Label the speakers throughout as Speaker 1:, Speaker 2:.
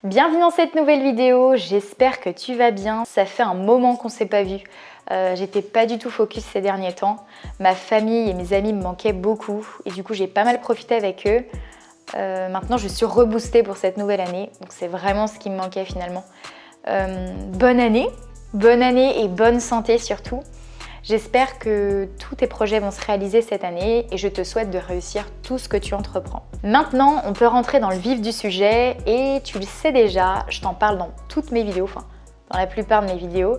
Speaker 1: Bienvenue dans cette nouvelle vidéo, j'espère que tu vas bien. Ça fait un moment qu'on ne s'est pas vu. J'étais pas du tout focus ces derniers temps. Ma famille et mes amis me manquaient beaucoup et du coup j'ai pas mal profité avec eux. Maintenant je suis reboostée pour cette nouvelle année, donc c'est vraiment ce qui me manquait finalement. Bonne année et bonne santé surtout. J'espère que tous tes projets vont se réaliser cette année et je te souhaite de réussir tout ce que tu entreprends. Maintenant, on peut rentrer dans le vif du sujet et tu le sais déjà, je t'en parle dans toutes mes vidéos, enfin dans la plupart de mes vidéos,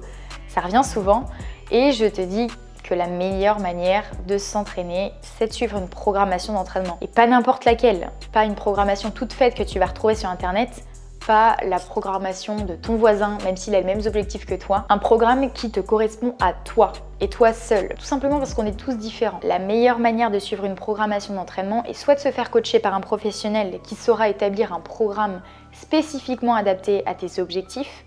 Speaker 1: ça revient souvent et je te dis que la meilleure manière de s'entraîner, c'est de suivre une programmation d'entraînement. Et pas n'importe laquelle, pas une programmation toute faite que tu vas retrouver sur internet, pas la programmation de ton voisin, même s'il a les mêmes objectifs que toi. Un programme qui te correspond à toi et toi seul. Tout simplement parce qu'on est tous différents. La meilleure manière de suivre une programmation d'entraînement est soit de se faire coacher par un professionnel qui saura établir un programme spécifiquement adapté à tes objectifs,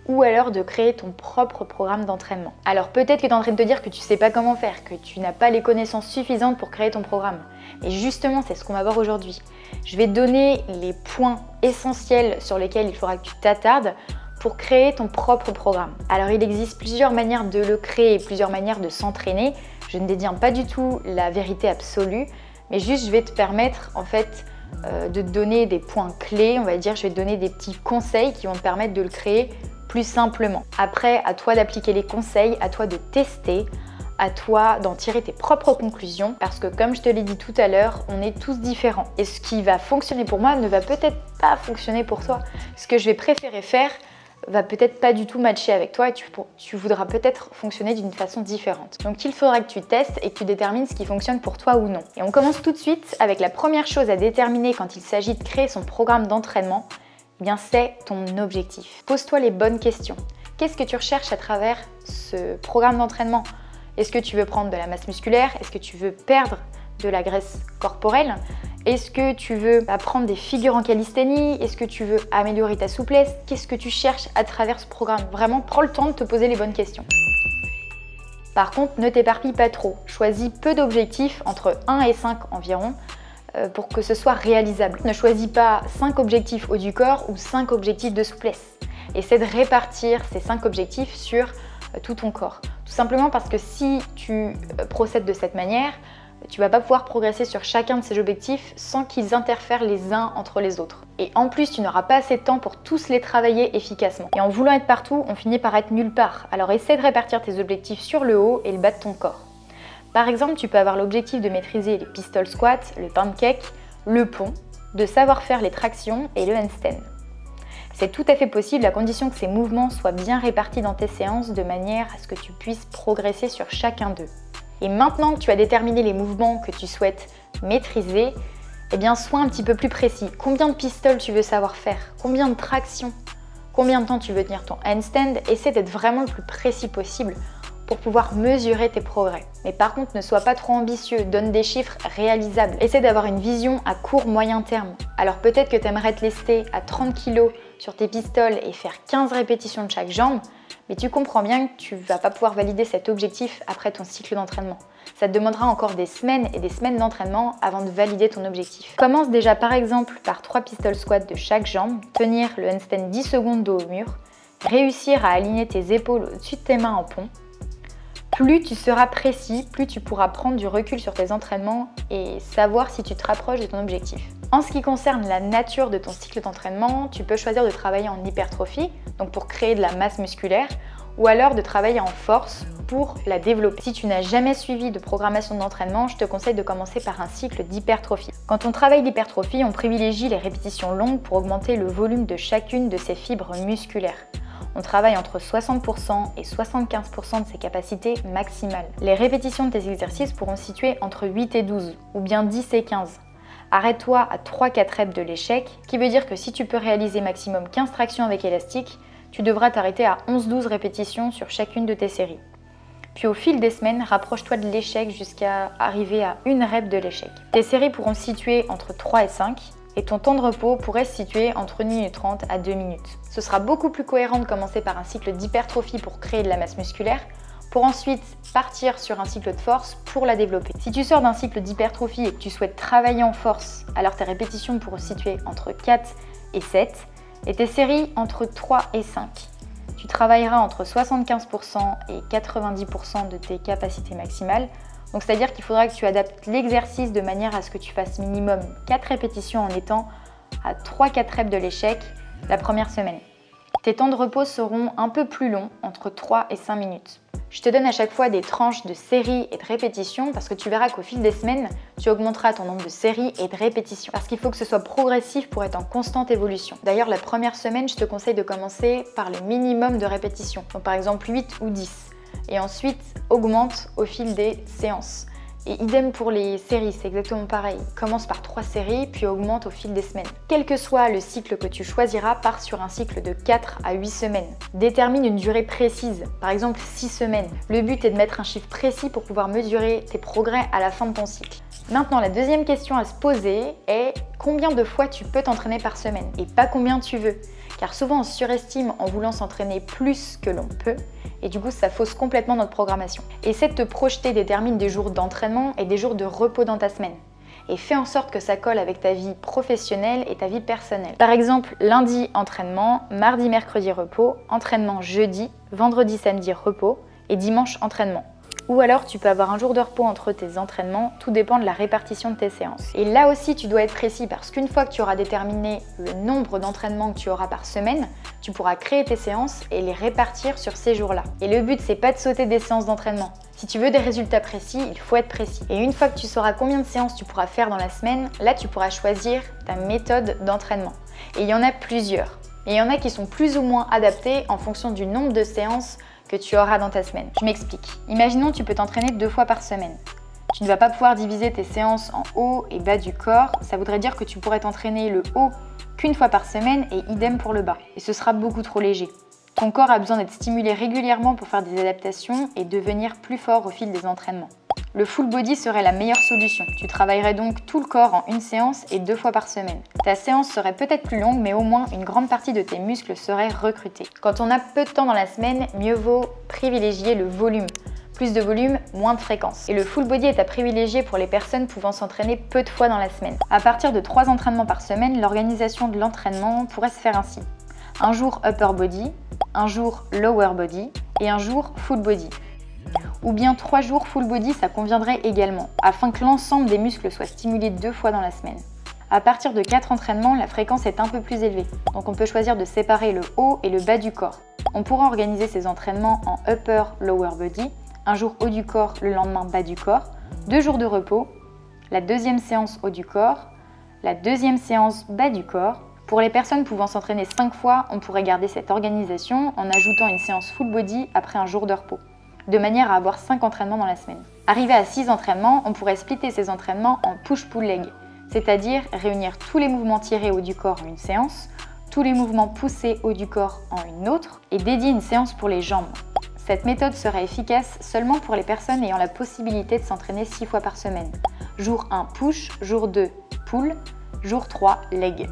Speaker 1: ou alors de créer ton propre programme d'entraînement. Alors peut-être que tu es en train de te dire que tu sais pas comment faire, que tu n'as pas les connaissances suffisantes pour créer ton programme. Et justement, c'est ce qu'on va voir aujourd'hui. Je vais te donner les points essentiels sur lesquels il faudra que tu t'attardes pour créer ton propre programme. Alors il existe plusieurs manières de le créer, plusieurs manières de s'entraîner. Je ne détiens pas du tout la vérité absolue, mais juste je vais te permettre en fait de te donner des points clés, on va dire, je vais te donner des petits conseils qui vont te permettre de le créer plus simplement. Après, à toi d'appliquer les conseils, à toi de tester, à toi d'en tirer tes propres conclusions parce que comme je te l'ai dit tout à l'heure, on est tous différents. Et ce qui va fonctionner pour moi ne va peut-être pas fonctionner pour toi. Ce que je vais préférer faire va peut-être pas du tout matcher avec toi et tu voudras peut-être fonctionner d'une façon différente. Donc il faudra que tu testes et que tu détermines ce qui fonctionne pour toi ou non. Et on commence tout de suite avec la première chose à déterminer quand il s'agit de créer son programme d'entraînement. Eh bien, c'est ton objectif. Pose-toi les bonnes questions. Qu'est-ce que tu recherches à travers ce programme d'entraînement? Est-ce que tu veux prendre de la masse musculaire? Est-ce que tu veux perdre de la graisse corporelle? Est-ce que tu veux apprendre des figures en calisthénie? Est-ce que tu veux améliorer ta souplesse? Qu'est-ce que tu cherches à travers ce programme? Vraiment, prends le temps de te poser les bonnes questions. Par contre, ne t'éparpille pas trop. Choisis peu d'objectifs, entre 1 et 5 environ, pour que ce soit réalisable. Ne choisis pas 5 objectifs haut du corps ou 5 objectifs de souplesse. Essaie de répartir ces 5 objectifs sur tout ton corps. Tout simplement parce que si tu procèdes de cette manière, tu vas pas pouvoir progresser sur chacun de ces objectifs sans qu'ils interfèrent les uns entre les autres. Et en plus, tu n'auras pas assez de temps pour tous les travailler efficacement. Et en voulant être partout, on finit par être nulle part. Alors essaie de répartir tes objectifs sur le haut et le bas de ton corps. Par exemple, tu peux avoir l'objectif de maîtriser les pistol squats, le pancake, le pont, de savoir faire les tractions et le handstand. C'est tout à fait possible à condition que ces mouvements soient bien répartis dans tes séances de manière à ce que tu puisses progresser sur chacun d'eux. Et maintenant que tu as déterminé les mouvements que tu souhaites maîtriser, eh bien sois un petit peu plus précis. Combien de pistoles tu veux savoir faire? Combien de tractions? Combien de temps tu veux tenir ton handstand? Essaie d'être vraiment le plus précis possible pour pouvoir mesurer tes progrès. Mais par contre, ne sois pas trop ambitieux, donne des chiffres réalisables. Essaie d'avoir une vision à court moyen terme. Alors peut-être que tu aimerais te lester à 30 kg sur tes pistoles et faire 15 répétitions de chaque jambe, mais tu comprends bien que tu ne vas pas pouvoir valider cet objectif après ton cycle d'entraînement. Ça te demandera encore des semaines et des semaines d'entraînement avant de valider ton objectif. Commence déjà par exemple par 3 pistol squats de chaque jambe, tenir le handstand 10 secondes dos au mur, réussir à aligner tes épaules au-dessus de tes mains en pont. Plus tu seras précis, plus tu pourras prendre du recul sur tes entraînements et savoir si tu te rapproches de ton objectif. En ce qui concerne la nature de ton cycle d'entraînement, tu peux choisir de travailler en hypertrophie, donc pour créer de la masse musculaire, ou alors de travailler en force pour la développer. Si tu n'as jamais suivi de programmation d'entraînement, je te conseille de commencer par un cycle d'hypertrophie. Quand on travaille l'hypertrophie, on privilégie les répétitions longues pour augmenter le volume de chacune de ses fibres musculaires. On travaille entre 60% et 75% de ses capacités maximales. Les répétitions de tes exercices pourront se situer entre 8 et 12, ou bien 10 et 15. Arrête-toi à 3-4 reps de l'échec, qui veut dire que si tu peux réaliser maximum 15 tractions avec élastique, tu devras t'arrêter à 11-12 répétitions sur chacune de tes séries. Puis au fil des semaines, rapproche-toi de l'échec jusqu'à arriver à 1 rep de l'échec. Tes séries pourront se situer entre 3 et 5, et ton temps de repos pourrait se situer entre 1 minute 30 à 2 minutes. Ce sera beaucoup plus cohérent de commencer par un cycle d'hypertrophie pour créer de la masse musculaire, pour ensuite partir sur un cycle de force pour la développer. Si tu sors d'un cycle d'hypertrophie et que tu souhaites travailler en force, alors tes répétitions pourront se situer entre 4 et 7, et tes séries entre 3 et 5. Tu travailleras entre 75% et 90% de tes capacités maximales. Donc c'est-à-dire qu'il faudra que tu adaptes l'exercice de manière à ce que tu fasses minimum 4 répétitions en étant à 3-4 reps de l'échec la première semaine. Tes temps de repos seront un peu plus longs, entre 3 et 5 minutes. Je te donne à chaque fois des tranches de séries et de répétitions parce que tu verras qu'au fil des semaines, tu augmenteras ton nombre de séries et de répétitions. Parce qu'il faut que ce soit progressif pour être en constante évolution. D'ailleurs, la première semaine, je te conseille de commencer par le minimum de répétitions. Donc par exemple 8 ou 10. Et ensuite, augmente au fil des séances. Et idem pour les séries, c'est exactement pareil. Commence par 3 séries, puis augmente au fil des semaines. Quel que soit le cycle que tu choisiras, pars sur un cycle de 4 à 8 semaines. Détermine une durée précise, par exemple 6 semaines. Le but est de mettre un chiffre précis pour pouvoir mesurer tes progrès à la fin de ton cycle. Maintenant, la deuxième question à se poser est combien de fois tu peux t'entraîner par semaine et pas combien tu veux. Car souvent on surestime en voulant s'entraîner plus que l'on peut et du coup ça fausse complètement notre programmation. Essaie de te projeter, détermine des jours d'entraînement et des jours de repos dans ta semaine. Et fais en sorte que ça colle avec ta vie professionnelle et ta vie personnelle. Par exemple, lundi entraînement, mardi, mercredi repos, entraînement jeudi, vendredi, samedi repos et dimanche entraînement. Ou alors tu peux avoir un jour de repos entre tes entraînements, tout dépend de la répartition de tes séances. Et là aussi tu dois être précis parce qu'une fois que tu auras déterminé le nombre d'entraînements que tu auras par semaine, tu pourras créer tes séances et les répartir sur ces jours-là. Et le but c'est pas de sauter des séances d'entraînement. Si tu veux des résultats précis, il faut être précis. Et une fois que tu sauras combien de séances tu pourras faire dans la semaine, là tu pourras choisir ta méthode d'entraînement. Et il y en a plusieurs. Et il y en a qui sont plus ou moins adaptées en fonction du nombre de séances que tu auras dans ta semaine. Je m'explique. Imaginons tu peux t'entraîner 2 fois par semaine. Tu ne vas pas pouvoir diviser tes séances en haut et bas du corps. Ça voudrait dire que tu pourrais t'entraîner le haut qu'une fois par semaine et idem pour le bas. Et ce sera beaucoup trop léger. Ton corps a besoin d'être stimulé régulièrement pour faire des adaptations et devenir plus fort au fil des entraînements. Le full body serait la meilleure solution. Tu travaillerais donc tout le corps en une séance et 2 fois par semaine. Ta séance serait peut-être plus longue, mais au moins une grande partie de tes muscles serait recrutée. Quand on a peu de temps dans la semaine, mieux vaut privilégier le volume. Plus de volume, moins de fréquence. Et le full body est à privilégier pour les personnes pouvant s'entraîner peu de fois dans la semaine. À partir de 3 entraînements par semaine, l'organisation de l'entraînement pourrait se faire ainsi. Un jour upper body, un jour lower body et un jour full body. Ou bien 3 jours full body, ça conviendrait également, afin que l'ensemble des muscles soient stimulés 2 fois dans la semaine. À partir de 4 entraînements, la fréquence est un peu plus élevée, donc on peut choisir de séparer le haut et le bas du corps. On pourra organiser ces entraînements en upper, lower body, un jour haut du corps, le lendemain bas du corps, 2 jours de repos, la deuxième séance haut du corps, la deuxième séance bas du corps. Pour les personnes pouvant s'entraîner 5 fois, on pourrait garder cette organisation en ajoutant une séance full body après un jour de repos, de manière à avoir 5 entraînements dans la semaine. Arrivé à 6 entraînements, on pourrait splitter ces entraînements en push-pull-leg, c'est-à-dire réunir tous les mouvements tirés haut du corps en une séance, tous les mouvements poussés haut du corps en une autre, et dédier une séance pour les jambes. Cette méthode serait efficace seulement pour les personnes ayant la possibilité de s'entraîner 6 fois par semaine. Jour 1 push, jour 2 pull, jour 3 leg.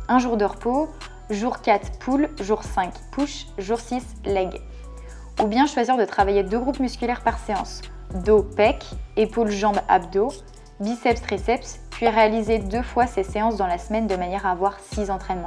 Speaker 1: Un jour de repos, jour 4 pull, jour 5 push, jour 6 leg. Ou bien choisir de travailler 2 groupes musculaires par séance, dos, pec, épaules, jambes, abdos, biceps, triceps, puis réaliser 2 fois ces séances dans la semaine de manière à avoir 6 entraînements.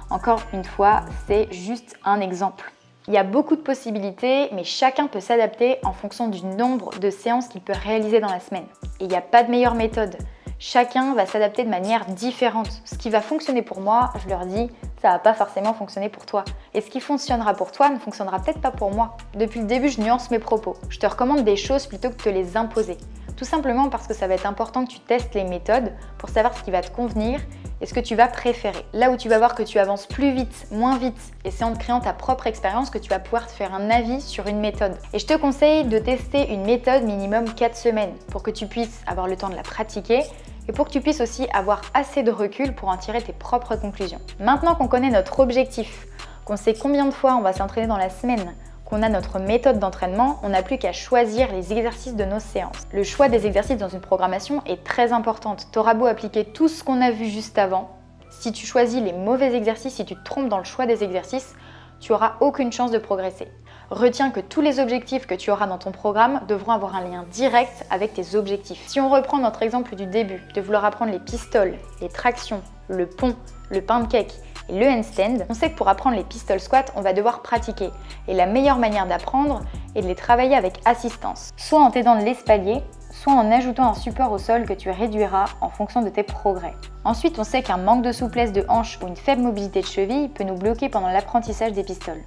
Speaker 1: Encore une fois, c'est juste un exemple. Il y a beaucoup de possibilités, mais chacun peut s'adapter en fonction du nombre de séances qu'il peut réaliser dans la semaine. Et il n'y a pas de meilleure méthode. Chacun va s'adapter de manière différente. Ce qui va fonctionner pour moi, je leur dis, ça va pas forcément fonctionner pour toi. Et ce qui fonctionnera pour toi ne fonctionnera peut-être pas pour moi. Depuis le début, je nuance mes propos. Je te recommande des choses plutôt que de te les imposer. Tout simplement parce que ça va être important que tu testes les méthodes pour savoir ce qui va te convenir et ce que tu vas préférer. Là où tu vas voir que tu avances plus vite, moins vite, et c'est en te créant ta propre expérience que tu vas pouvoir te faire un avis sur une méthode. Et je te conseille de tester une méthode minimum 4 semaines pour que tu puisses avoir le temps de la pratiquer et pour que tu puisses aussi avoir assez de recul pour en tirer tes propres conclusions. Maintenant qu'on connaît notre objectif, qu'on sait combien de fois on va s'entraîner dans la semaine, qu'on a notre méthode d'entraînement, on n'a plus qu'à choisir les exercices de nos séances. Le choix des exercices dans une programmation est très importante. T'auras beau appliquer tout ce qu'on a vu juste avant, si tu choisis les mauvais exercices, si tu te trompes dans le choix des exercices, tu n'auras aucune chance de progresser. Retiens que tous les objectifs que tu auras dans ton programme devront avoir un lien direct avec tes objectifs. Si on reprend notre exemple du début, de vouloir apprendre les pistoles, les tractions, le pont, le pancake, Et le handstand, on sait que pour apprendre les pistol squats, on va devoir pratiquer. Et la meilleure manière d'apprendre est de les travailler avec assistance, soit en t'aidant de l'espalier, soit en ajoutant un support au sol que tu réduiras en fonction de tes progrès. Ensuite, on sait qu'un manque de souplesse de hanche ou une faible mobilité de cheville peut nous bloquer pendant l'apprentissage des pistoles.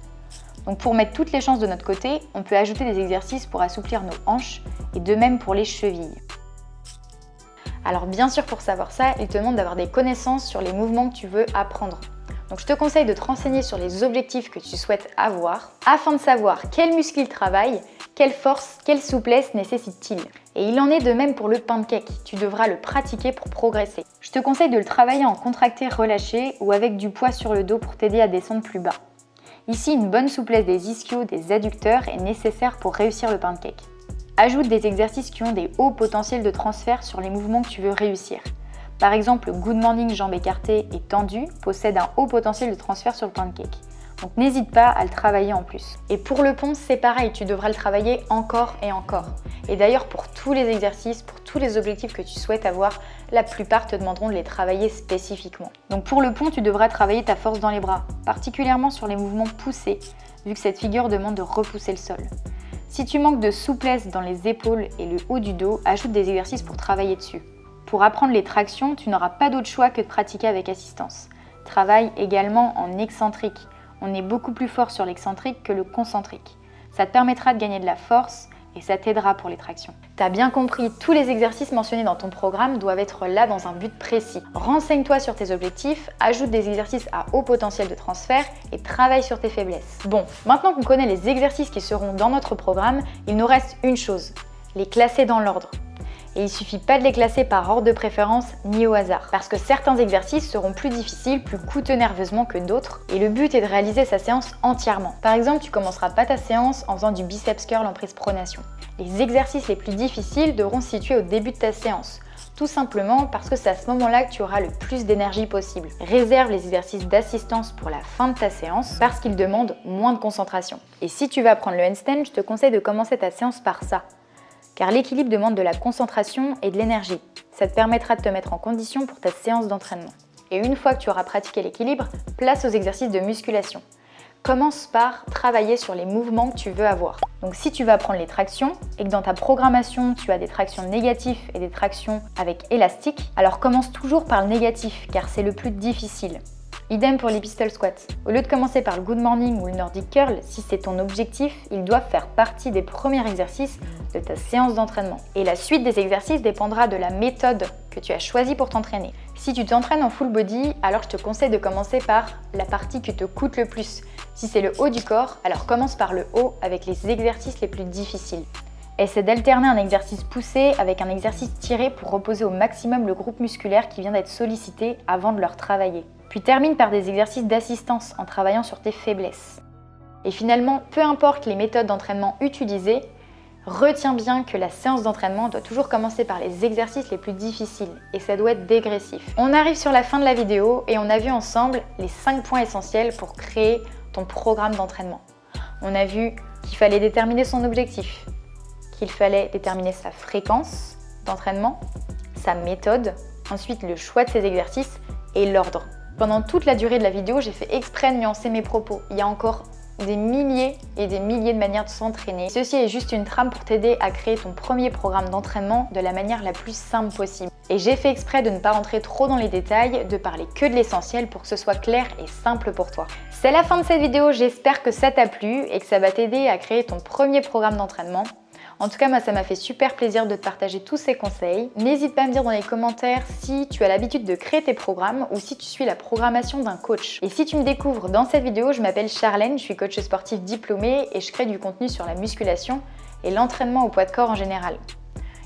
Speaker 1: Donc pour mettre toutes les chances de notre côté, on peut ajouter des exercices pour assouplir nos hanches et de même pour les chevilles. Alors bien sûr, pour savoir ça, il te demande d'avoir des connaissances sur les mouvements que tu veux apprendre. Donc je te conseille de te renseigner sur les objectifs que tu souhaites avoir afin de savoir quels muscles il travaille, quelle force, quelle souplesse nécessite-t-il. Et il en est de même pour le pancake, tu devras le pratiquer pour progresser. Je te conseille de le travailler en contracté relâché ou avec du poids sur le dos pour t'aider à descendre plus bas. Ici, une bonne souplesse des ischios, des adducteurs est nécessaire pour réussir le pancake. Ajoute des exercices qui ont des hauts potentiels de transfert sur les mouvements que tu veux réussir. Par exemple, le Good Morning jambes écartées et tendues possède un haut potentiel de transfert sur le pancake. Donc n'hésite pas à le travailler en plus. Et pour le pont, c'est pareil, tu devras le travailler encore et encore. Et d'ailleurs, pour tous les exercices, pour tous les objectifs que tu souhaites avoir, la plupart te demanderont de les travailler spécifiquement. Donc pour le pont, tu devras travailler ta force dans les bras, particulièrement sur les mouvements poussés, vu que cette figure demande de repousser le sol. Si tu manques de souplesse dans les épaules et le haut du dos, ajoute des exercices pour travailler dessus. Pour apprendre les tractions, tu n'auras pas d'autre choix que de pratiquer avec assistance. Travaille également en excentrique. On est beaucoup plus fort sur l'excentrique que le concentrique. Ça te permettra de gagner de la force et ça t'aidera pour les tractions. T'as bien compris, tous les exercices mentionnés dans ton programme doivent être là dans un but précis. Renseigne-toi sur tes objectifs, ajoute des exercices à haut potentiel de transfert et travaille sur tes faiblesses. Bon, maintenant qu'on connaît les exercices qui seront dans notre programme, il nous reste une chose, les classer dans l'ordre. Et il suffit pas de les classer par ordre de préférence ni au hasard, parce que certains exercices seront plus difficiles, plus coûteux nerveusement que d'autres, et le but est de réaliser sa séance entièrement. Par exemple, tu commenceras pas ta séance en faisant du biceps curl en prise pronation. Les exercices les plus difficiles devront se situer au début de ta séance, tout simplement parce que c'est à ce moment-là que tu auras le plus d'énergie possible. Réserve les exercices d'assistance pour la fin de ta séance parce qu'ils demandent moins de concentration. Et si tu vas apprendre le handstand, je te conseille de commencer ta séance par ça. Car l'équilibre demande de la concentration et de l'énergie. Ça te permettra de te mettre en condition pour ta séance d'entraînement. Et une fois que tu auras pratiqué l'équilibre, place aux exercices de musculation. Commence par travailler sur les mouvements que tu veux avoir. Donc si tu vas apprendre les tractions et que dans ta programmation tu as des tractions négatives et des tractions avec élastique, alors commence toujours par le négatif car c'est le plus difficile. Idem pour les pistol squats. Au lieu de commencer par le Good Morning ou le Nordic Curl, si c'est ton objectif, ils doivent faire partie des premiers exercices de ta séance d'entraînement. Et la suite des exercices dépendra de la méthode que tu as choisie pour t'entraîner. Si tu t'entraînes en full body, alors je te conseille de commencer par la partie qui te coûte le plus. Si c'est le haut du corps, alors commence par le haut avec les exercices les plus difficiles. Essaie d'alterner un exercice poussé avec un exercice tiré pour reposer au maximum le groupe musculaire qui vient d'être sollicité avant de le retravailler. Puis termine par des exercices d'assistance en travaillant sur tes faiblesses. Et finalement, peu importe les méthodes d'entraînement utilisées, retiens bien que la séance d'entraînement doit toujours commencer par les exercices les plus difficiles et ça doit être dégressif. On arrive sur la fin de la vidéo et on a vu ensemble les 5 points essentiels pour créer ton programme d'entraînement. On a vu qu'il fallait déterminer son objectif, qu'il fallait déterminer sa fréquence d'entraînement, sa méthode, ensuite le choix de ses exercices et l'ordre. Pendant toute la durée de la vidéo, j'ai fait exprès de nuancer mes propos. Il y a encore des milliers et des milliers de manières de s'entraîner. Ceci est juste une trame pour t'aider à créer ton premier programme d'entraînement de la manière la plus simple possible. Et j'ai fait exprès de ne pas rentrer trop dans les détails, de parler que de l'essentiel pour que ce soit clair et simple pour toi. C'est la fin de cette vidéo, j'espère que ça t'a plu et que ça va t'aider à créer ton premier programme d'entraînement. En tout cas, moi, ça m'a fait super plaisir de te partager tous ces conseils. N'hésite pas à me dire dans les commentaires si tu as l'habitude de créer tes programmes ou si tu suis la programmation d'un coach. Et si tu me découvres dans cette vidéo, je m'appelle Charlène, je suis coach sportif diplômée et je crée du contenu sur la musculation et l'entraînement au poids de corps en général.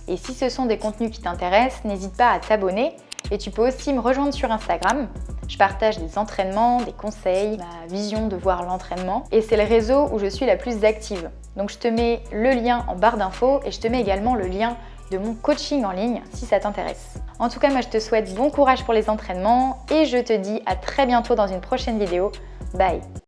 Speaker 1: Et si ce sont des contenus qui t'intéressent, n'hésite pas à t'abonner et tu peux aussi me rejoindre sur Instagram. Je partage des entraînements, des conseils, ma vision de voir l'entraînement et c'est le réseau où je suis la plus active. Donc je te mets le lien en barre d'infos et je te mets également le lien de mon coaching en ligne si ça t'intéresse. En tout cas, moi je te souhaite bon courage pour les entraînements et je te dis à très bientôt dans une prochaine vidéo. Bye!